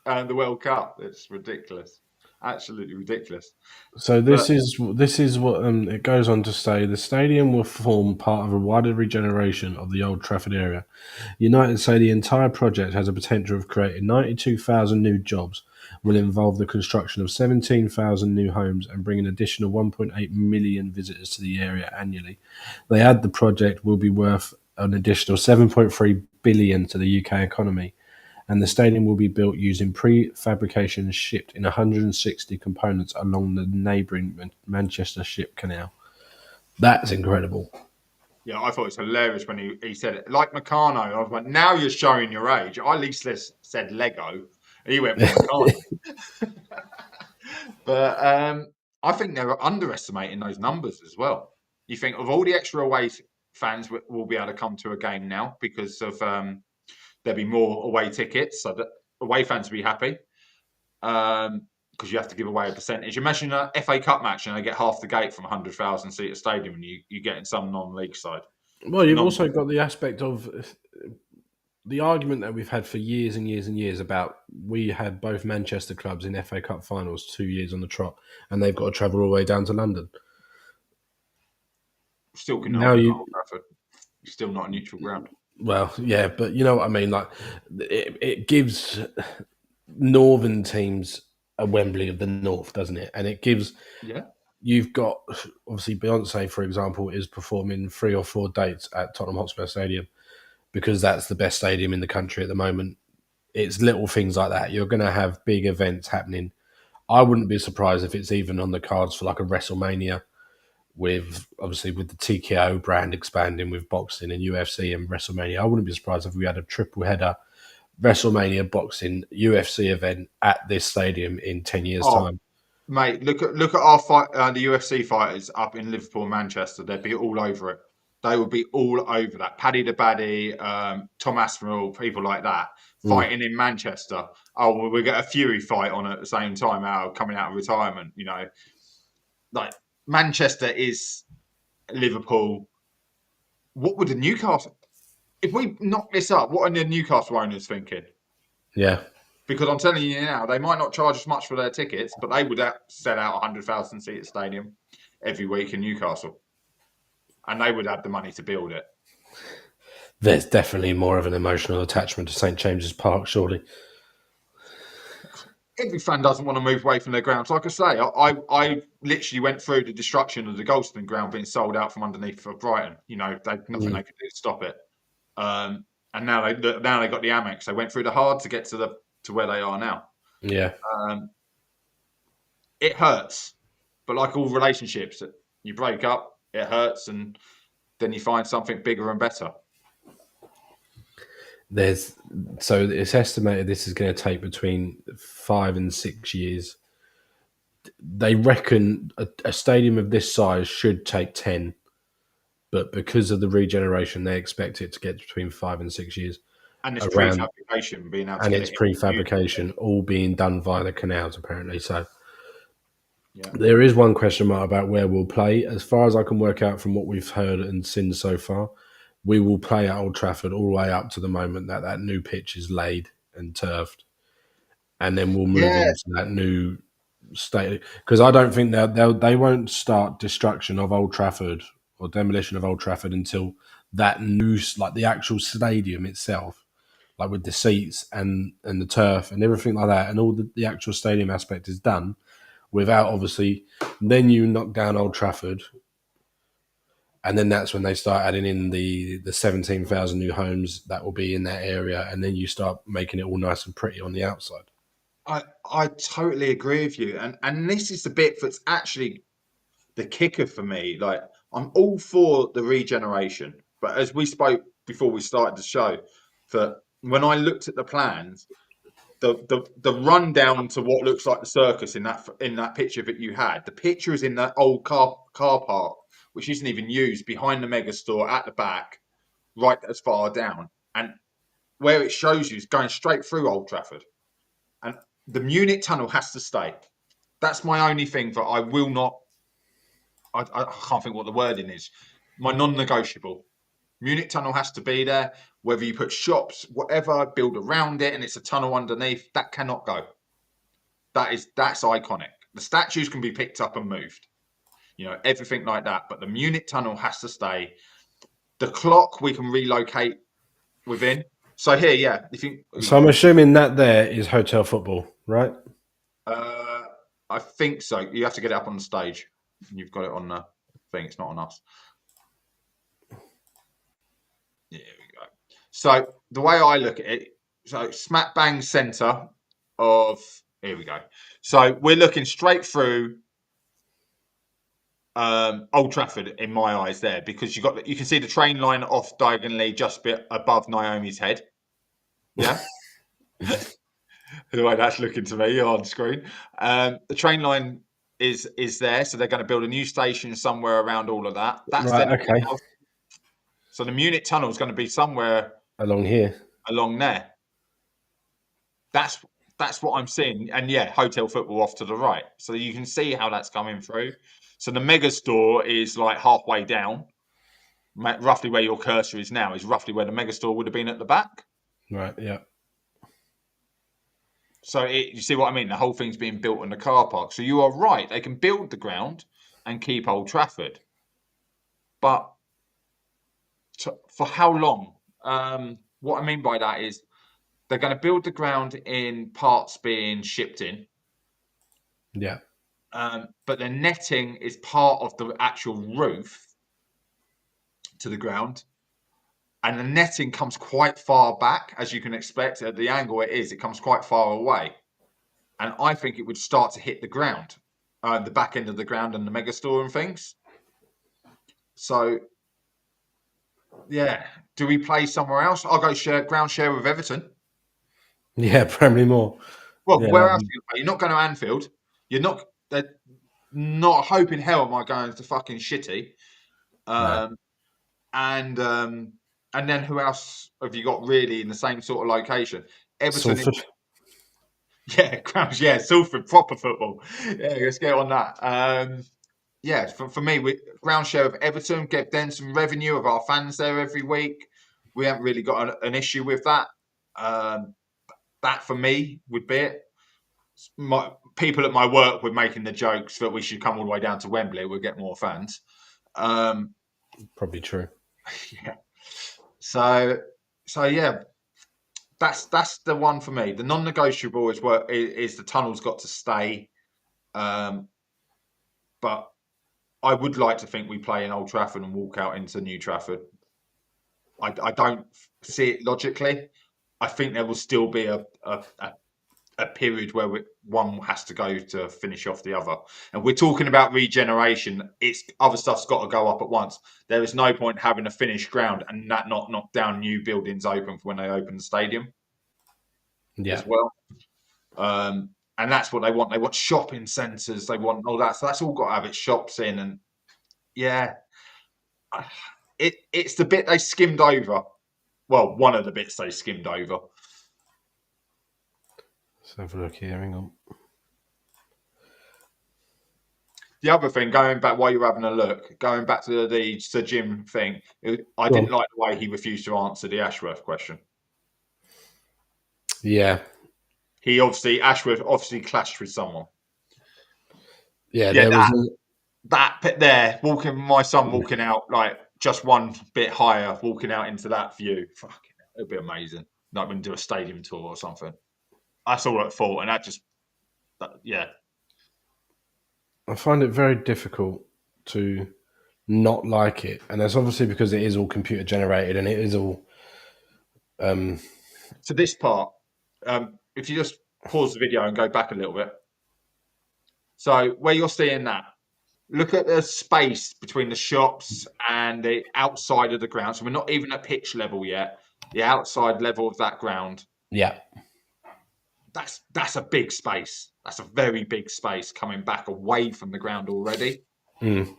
Yeah. in the World Cup. It's ridiculous, absolutely ridiculous. So But this is what it goes on to say. The stadium will form part of a wider regeneration of the Old Trafford area. United say the entire project has a potential of creating 92,000 new jobs, will involve the construction of 17,000 new homes and bring an additional 1.8 million visitors to the area annually. They add the project will be worth an additional 7.3 billion to the UK economy, and the stadium will be built using prefabrication shipped in 160 components along the neighbouring Manchester Ship Canal. That's incredible. yeah, I thought it was hilarious when he said it. Like Meccano, I was like, now you're showing your age. I at least said Lego. He went for Meccano. But I think they're underestimating those numbers as well. You think of all the extra away fans will be able to come to a game now because of there'll be more away tickets, so that away fans will be happy. because you have to give away a percentage. Imagine an FA Cup match and they get half the gate from a 100,000 seat stadium, and you get in some non-league side. Well, you've also got the aspect of the argument that we've had for years and years and years about we had both Manchester clubs in FA Cup finals 2 years on the trot, and they've got to travel all the way down to London. Still can Now hold Old Trafford. Still not a neutral ground. Well, yeah, but you know what I mean. Like, it gives northern teams a Wembley of the North, doesn't it? And it gives you've got obviously Beyonce, for example, is performing 3 or 4 dates at Tottenham Hotspur Stadium because that's the best stadium in the country at the moment. It's little things like that. You're going to have big events happening. I wouldn't be surprised if it's even on the cards for like a WrestleMania, with obviously with the TKO brand expanding with boxing and UFC and WrestleMania. I wouldn't be surprised if we had a triple header WrestleMania boxing UFC event at this stadium in 10 years' time. Mate, look at our fight, the UFC fighters up in Liverpool, Manchester. They'd be all over it. They would be all over that. Paddy the Baddy, Tom Aspinall, people like that fighting in Manchester. Oh, well, we get a Fury fight on at the same time coming out of retirement. You know, like Manchester is Liverpool. What would the Newcastle? If we knock this up, what are the Newcastle owners thinking? Yeah. Because I'm telling you now, they might not charge as much for their tickets, but they would sell out a 100,000 seat stadium every week in Newcastle. And they would have the money to build it. There's definitely more of an emotional attachment to St James's Park, surely. Every fan doesn't want to move away from their grounds. Like I say, I literally went through the destruction of the Goldstone ground being sold out from underneath for Brighton. You know, nothing they could do to stop it. And now they got the Amex. They went through the hard to get to where they are now. Yeah. It hurts, but like all relationships, you break up, it hurts, and then you find something bigger and better. So it's estimated this is going to take between 5 and 6 years. They reckon a stadium of this size should take 10, but because of the regeneration, they expect it to get between 5 and 6 years. And it's prefabrication being able to and get it's prefabrication, all being done via the canals, apparently. So yeah. There is one question mark about where we'll play. As far as I can work out from what we've heard and seen so far, we will play at Old Trafford all the way up to the moment that new pitch is laid and turfed, and then we'll move into that new state. Because I don't think they won't start destruction of Old Trafford or demolition of Old Trafford until that new, like the actual stadium itself, like with the seats and the turf and everything like that, and all the actual stadium aspect is done. Without obviously, then you knock down Old Trafford, and then that's when they start adding in the 17,000 new homes that will be in that area, and then you start making it all nice and pretty on the outside. I totally agree with you, and this is the bit that's actually the kicker for me. Like, I'm all for the regeneration, but as we spoke before we started the show, that when I looked at the plans, the rundown to what looks like the circus in that picture that you had, the picture is in that old car park, which isn't even used, behind the mega store at the back, right as far down, and where it shows you is going straight through Old Trafford, and the Munich tunnel has to stay. That's my only thing that I will not. I can't think what the wording is. My non-negotiable. Munich tunnel has to be there. Whether you put shops, whatever, build around it, and it's a tunnel underneath, that cannot go. That's iconic. The statues can be picked up and moved. You know, everything like that. But the Munich tunnel has to stay. The clock we can relocate within. So here, yeah. So I'm assuming that there is hotel football, right? I think so. You have to get it up on the stage. You've got it on the thing. It's not on us. There we go. So the way I look at it, so smack bang centre of, here we go. So we're looking straight through Old Trafford in my eyes there, because you can see the train line off diagonally just a bit above Naomi's head. Yeah. The way that's looking to me on screen. The train line is there, so they're going to build a new station somewhere around all of that. That's right. Okay. So the Munich tunnel is going to be somewhere along here, along there. That's that's what I'm seeing. And yeah, hotel football off to the right. So you can see how that's coming through. So the mega store is like halfway down, roughly where your cursor is now, is roughly where the mega store would have been at the back. Right. Yeah. So you see what I mean? The whole thing's being built on the car park. So you are right. They can build the ground and keep Old Trafford. But for how long? What I mean by that is they're going to build the ground in parts being shipped in. Yeah. But the netting is part of the actual roof to the ground. And the netting comes quite far back, as you can expect. At the angle it comes quite far away. And I think it would start to hit the ground, the back end of the ground and the megastore and things. So, yeah. Do we play somewhere else? I'll go ground share with Everton. Yeah. Probably more. Well, Yeah. where else are you play? You're not going to Anfield. You're not. They're not hoping hell am I going to fucking Shitty. No. Um, and then who else have you got really in the same sort of location? Everton. Salford. Yeah, grounds. Yeah, Salford proper football. Yeah, let's get on that. Yeah, for me, ground share of Everton, get then some revenue of our fans there every week. We haven't really got an issue with that. That for me would be it. People at my work were making the jokes that we should come all the way down to Wembley. We'll get more fans. Probably true. Yeah. So yeah, that's the one for me. The non-negotiable is the tunnel's got to stay. But I would like to think we play in Old Trafford and walk out into New Trafford. I don't see it logically. I think there will still be a period where one has to go to finish off the other. And we're talking about regeneration. It's other stuff's got to go up at once. There is no point having a finished ground and that not knock down new buildings open for when they open the stadium as well. And that's what they want. They want shopping centres. They want all that. So that's all got to have its shops in. And yeah, it's the bit they skimmed over. Well, one of the bits they skimmed over. Let's have a look here. Hang on. The other thing, going back while you're having a look, going back to the Sir Jim thing, I didn't like the way he refused to answer the Ashworth question. Yeah. Ashworth obviously clashed with someone. Yeah, there was that bit there, my son walking out like just one bit higher, walking out into that view. Fucking, it'd be amazing. Like when we do a stadium tour or something. That's all at fault, and yeah. I find it very difficult to not like it, and that's obviously because it is all computer generated and it is all. To this part, if you just pause the video and go back a little bit. So where you're seeing that, look at the space between the shops and the outside of the ground. So we're not even at pitch level yet. The outside level of that ground. Yeah. That's a big space. That's a very big space coming back away from the ground already. Mm.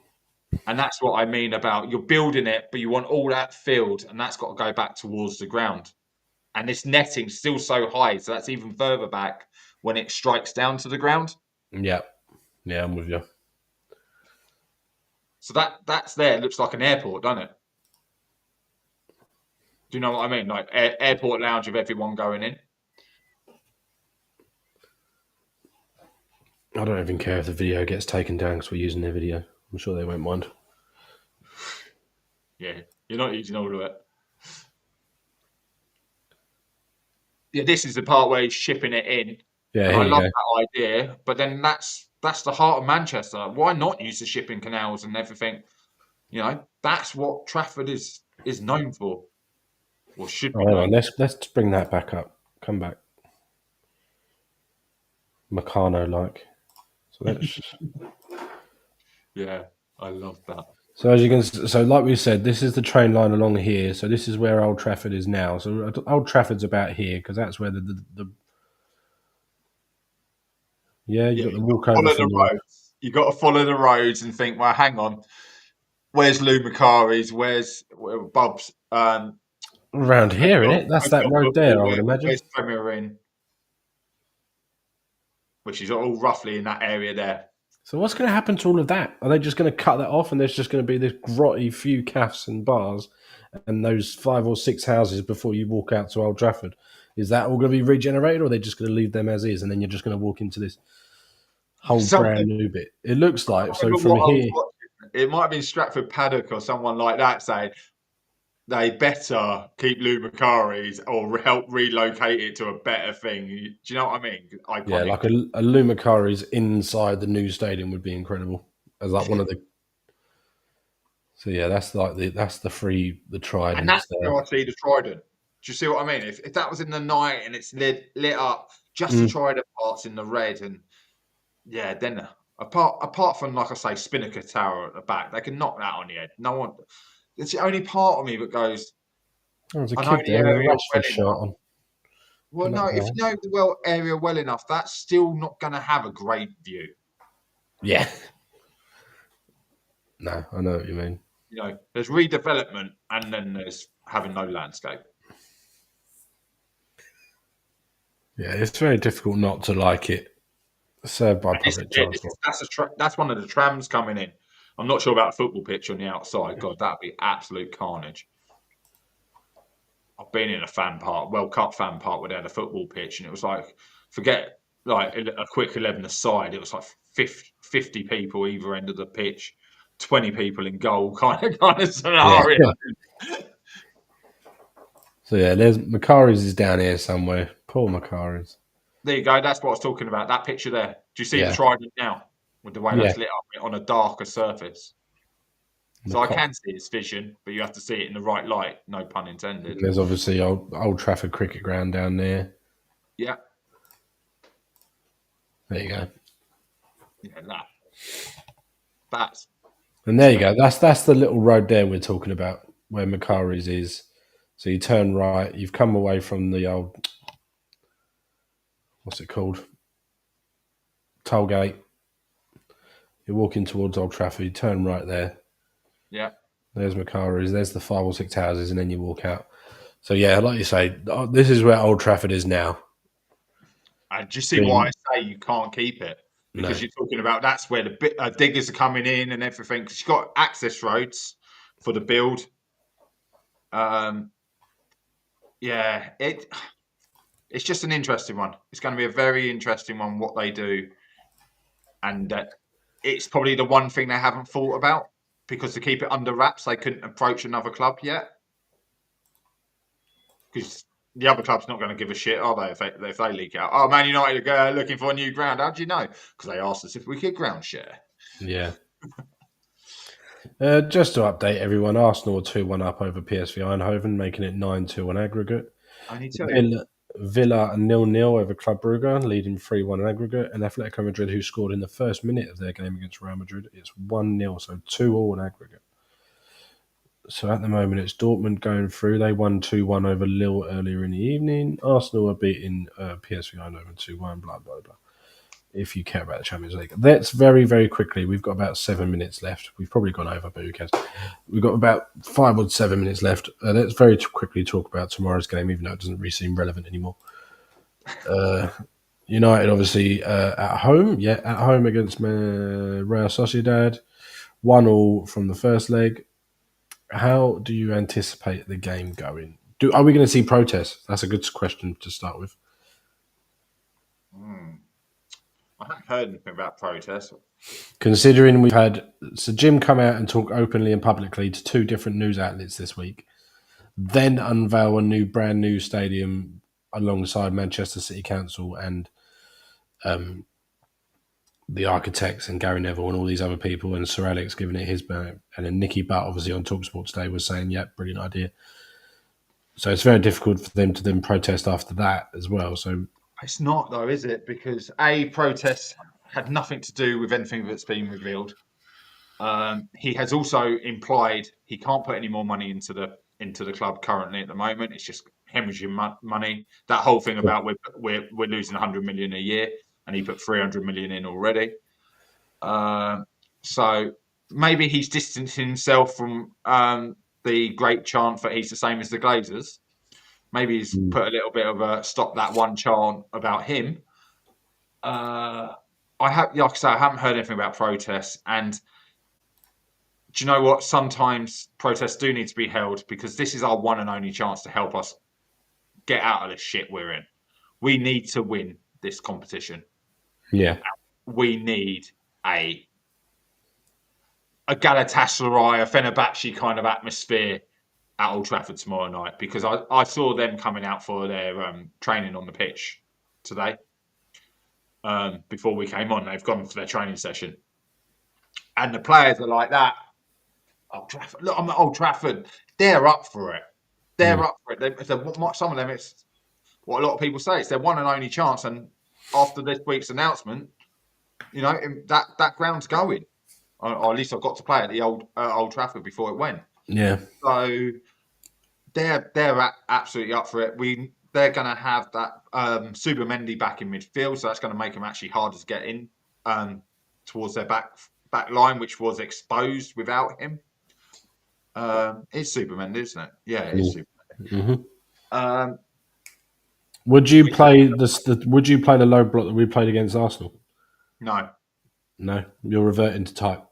And that's what I mean about you're building it, but you want all that filled, and that's got to go back towards the ground. And this netting's still so high, so that's even further back when it strikes down to the ground. Yeah. Yeah, I'm with you. So that's there. It looks like an airport, doesn't it? Do you know what I mean? Like airport lounge of everyone going in. I don't even care if the video gets taken down because we're using their video. I'm sure they won't mind. Yeah, you're not using all of it. Yeah, this is the part where he's shipping it in. Yeah, and I love that idea, but then that's the heart of Manchester. Why not use the shipping canals and everything? You know, that's what Trafford is known for, or should be. Hold on, let's bring that back up. Come back, Meccano like. So let's. Yeah, I love that. So as you can, so like we said, this is the train line along here. So this is where Old Trafford is now. So Old Trafford's about here because that's where the you got the walk over from the roads. You got to follow the roads and think, well, hang on, where's Lou Macari's? Where's Bob's? Around here, isn't it? That's that road there, I would imagine. Where's Premier Inn? which is all roughly in that area there. So what's going to happen to all of that? Are they just going to cut that off, and there's just going to be this grotty few cafes and bars, and those 5 or 6 houses before you walk out to Old Trafford? Is that all going to be regenerated, or are they just going to leave them as is, and then you're just going to walk into this whole Something. brand new bit? It looks I like can't so remember from what I was here. watching. It might have been Stratford Paddock or someone like that saying they better keep Lou Macari's or help relocate it to a better thing. Do you know what I mean? Yeah, Iconic. like a Lumacari's inside the new stadium would be incredible as like one of the. So yeah, that's like that's the And that's tridents there. where I see the Trident. Do you see what I mean? If that was in the night and it's lit up, just the Mm. Trident parts in the red, and yeah, then apart from like I say, Spinnaker Tower at the back, they can knock that on the head. No one. It's the only part of me that goes, There was a I know kid the there with a area Rashford well shirt enough. on. Well, Not no, if bad. you know the area well enough, that's still not going to have a great view. Yeah. No, I know what you mean. You know, there's redevelopment, and then there's having no landscape. Yeah, it's very difficult not to like it. Served by And this is public it. transport. That's one of the trams coming in. I'm not sure about a football pitch on the outside. God, that'd be absolute carnage. I've been in a fan park, World Cup fan park, where they had a football pitch, and it was like, forget like a quick 11 aside, it was like 50 people either end of the pitch, 20 people in goal, kind of Yeah. scenario. So yeah, there's Macari's is down here somewhere. Poor Macari's. There you go. That's what I was talking about. That picture there. Do you see the Yeah. trident now with the way Yeah. that's lit up on a darker surface? So I Macar. can see its vision, but you have to see it in the right light. No pun intended. There's obviously old Trafford cricket ground down there. Yeah, There you go. yeah, that's And there you go. That's the little road there we're talking about where Macari's is. So you turn right. You've come away from the old what's it called? Tollgate. You're walking towards Old Trafford. You turn right there. yeah. There's Macari's. There's the 5 or 6 houses, and then you walk out. So yeah, like you say, this is where Old Trafford is now. And do you see why I Being say you can't keep it? no, Because you're talking about that's where the diggers are coming in and everything. Because you've got access roads for the build. Um, yeah, it's just an interesting one. It's going to be a very interesting one what they do, and it's probably the one thing they haven't thought about because to keep it under wraps, they couldn't approach another club yet because the other club's not going to give a shit, are they? If they leak out, oh, Man United are looking for a new ground. How do you know? Because they asked us if we could ground share. yeah. Just to update everyone, Arsenal are 2-1 up over PSV Eindhoven, making it 9-2 on aggregate. Only two. Villa are 0-0 over Club Brugge, leading 3-1 on aggregate. And Atletico Madrid, who scored in the first minute of their game against Real Madrid, it's 1-0, so 2-all on aggregate. So at the moment, it's Dortmund going through. They won 2-1 over Lille earlier in the evening. Arsenal are beating PSV Eindhoven 2-1, blah, blah, blah. If you care about the Champions League. That's very, very quickly. We've got about 7 minutes left. We've probably gone over, but who cares? We've got about 5 or 7 minutes left. Let's very quickly talk about tomorrow's game, even though it doesn't really seem relevant anymore. United, obviously, at home. Yeah, at home against Real Sociedad. 1-1 from the first leg. How do you anticipate the game going? Are we going to see protests? That's a good question to start with. I haven't heard anything about protests. Considering we've had Sir Jim come out and talk openly and publicly to 2 different news outlets this week, then unveil a brand new stadium alongside Manchester City Council and the architects and Gary Neville and all these other people, and Sir Alex giving it his back, and then Nicky Butt obviously on Talksport today was saying, "Yep, brilliant idea." So it's very difficult for them to then protest after that as well. So It's not though, is it? Because protests had nothing to do with anything that's been revealed. He has also implied he can't put any more money into the club currently at the moment. It's just hemorrhaging money. That whole thing about we're losing 100 million a year, and he put 300 million in already. So maybe he's distancing himself from the great chant that he's the same as the Glazers. Maybe he's put a little bit of a stop that one chant about him. I have, like I say, I haven't heard anything about protests. And do you know what? Sometimes protests do need to be held because this is our one and only chance to help us get out of the shit we're in. We need to win this competition. Yeah. We need a Galatasaray, a Fenerbahce kind of atmosphere at Old Trafford tomorrow night because I saw them coming out for their training on the pitch today. Before we came on, they've gone for their training session, and the players are like that. Old Trafford, look, I'm at Old Trafford. They're up for it. They're up for it. Some of them, it's what a lot of people say. It's their one and only chance. And after this week's announcement, that ground's going. Or at least I got to play at the Old Trafford before it went. Yeah. So they're absolutely up for it. They're going to have that Super Mendy back in midfield, so that's going to make them actually harder to get in towards their back line, which was exposed without him. It's Super Mendy, isn't it? Yeah, it is Super Mendy. Mm-hmm. Would you play Would you play the low block that we played against Arsenal? No. No, you're reverting to type.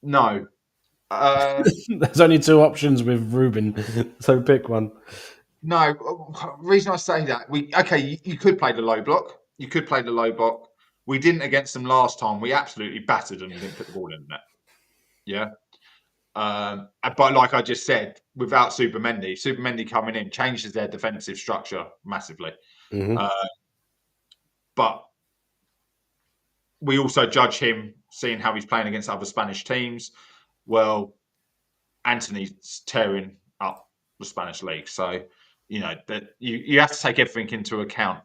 No. There's only two options with Ruben, so pick one. No. Reason I say that, you could play the low block. You could play the low block. We didn't against them last time. We absolutely battered them and didn't put the ball in the net. Yeah. But like I just said, without Super Mendy coming in changes their defensive structure massively. Mm-hmm. But we also judge him seeing how he's playing against other Spanish teams. Well, Anthony's tearing up the Spanish league, so that you have to take everything into account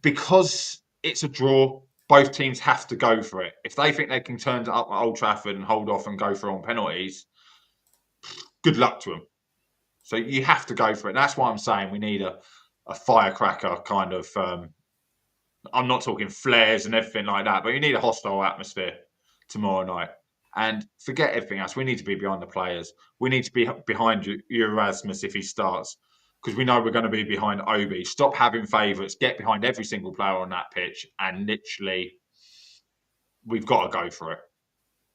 because it's a draw. Both teams have to go for it. If they think they can turn it up at Old Trafford and hold off and go for on penalties, good luck to them. So you have to go for it. And that's why I'm saying we need a firecracker kind of. I'm not talking flares and everything like that, but you need a hostile atmosphere tomorrow night. And forget everything else. We need to be behind the players. We need to be behind Erasmus if he starts, because we know we're going to be behind Obi. Stop having favourites. Get behind every single player on that pitch, and literally, we've got to go for it.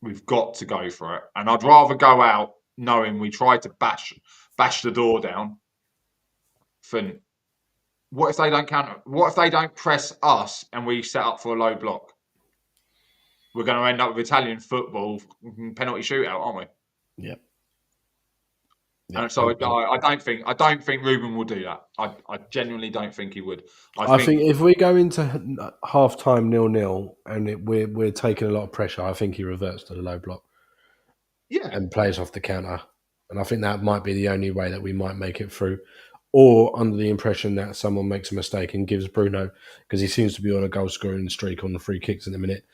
We've got to go for it. And I'd rather go out knowing we tried to bash the door down than what if they don't counter? What if they don't press us and we set up for a low block? We're going to end up with Italian football penalty shootout, aren't we? Yep. And so I don't think Ruben will do that. I genuinely don't think he would. I think if we go into half time 0-0 and we're taking a lot of pressure, I think he reverts to the low block. Yeah. And plays off the counter. And I think that might be the only way that we might make it through. Or under the impression that someone makes a mistake and gives Bruno, because he seems to be on a goal scoring streak on the free kicks in a minute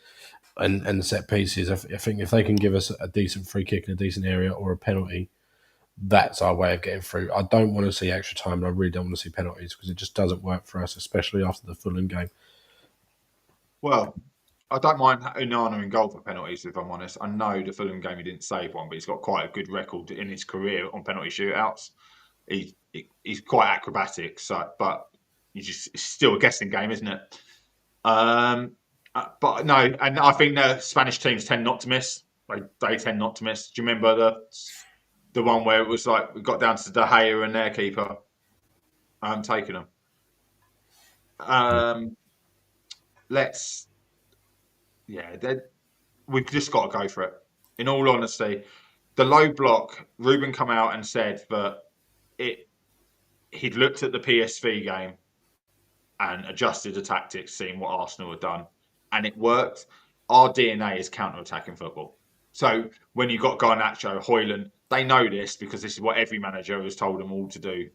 and set pieces. I think if they can give us a decent free kick in a decent area or a penalty, that's our way of getting through. I don't want to see extra time, and I really don't want to see penalties because it just doesn't work for us, especially after the Fulham game. Well, I don't mind Onana in goal for penalties, if I'm honest. I know the Fulham game he didn't save one, but he's got quite a good record in his career on penalty shootouts. He's quite acrobatic, but it's still a guessing game, isn't it? But no, and I think the Spanish teams tend not to miss. They tend not to miss. Do you remember the one where it was like we got down to De Gea and their keeper taking them? We've just got to go for it. In all honesty, the low block, Ruben come out and said that he'd looked at the PSV game and adjusted the tactics, seeing what Arsenal had done, and it worked. Our DNA is counter-attacking football. So when you've got Garnacho, Højlund, they know this because this is what every manager has told them all to do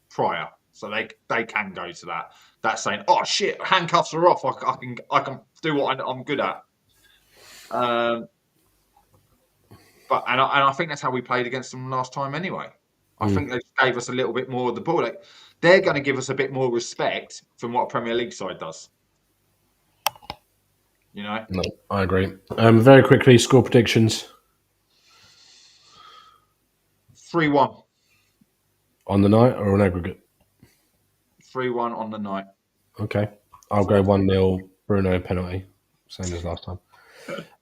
prior. So they can go to that. That's saying, oh shit, handcuffs are off. I can do what I'm good at. But I think that's how we played against them last time anyway. I think they gave us a little bit more of the ball. Like, they're going to give us a bit more respect from what a Premier League side does. No, I agree. Very quickly, score predictions. 3-1. On the night or on aggregate? 3-1 on the night. Okay. I'll go 1-0 Bruno penalty, same as last time.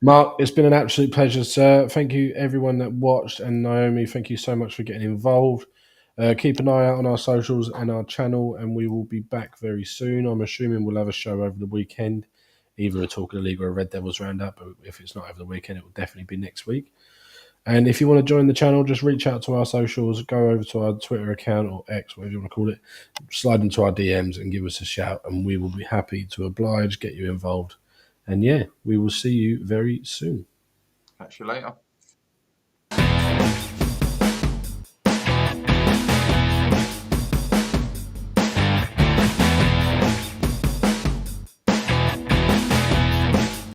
Mark, it's been an absolute pleasure, sir. Thank you, everyone that watched, and Naomi, thank you so much for getting involved. Keep an eye out on our socials and our channel, and we will be back very soon. I'm assuming we'll have a show over the weekend, either a Talk of the League or a Red Devils roundup. But if it's not over the weekend, it will definitely be next week. And if you want to join the channel, just reach out to our socials, go over to our Twitter account or X, whatever you want to call it, slide into our DMs and give us a shout, and we will be happy to oblige, get you involved. And yeah, we will see you very soon. Catch you later.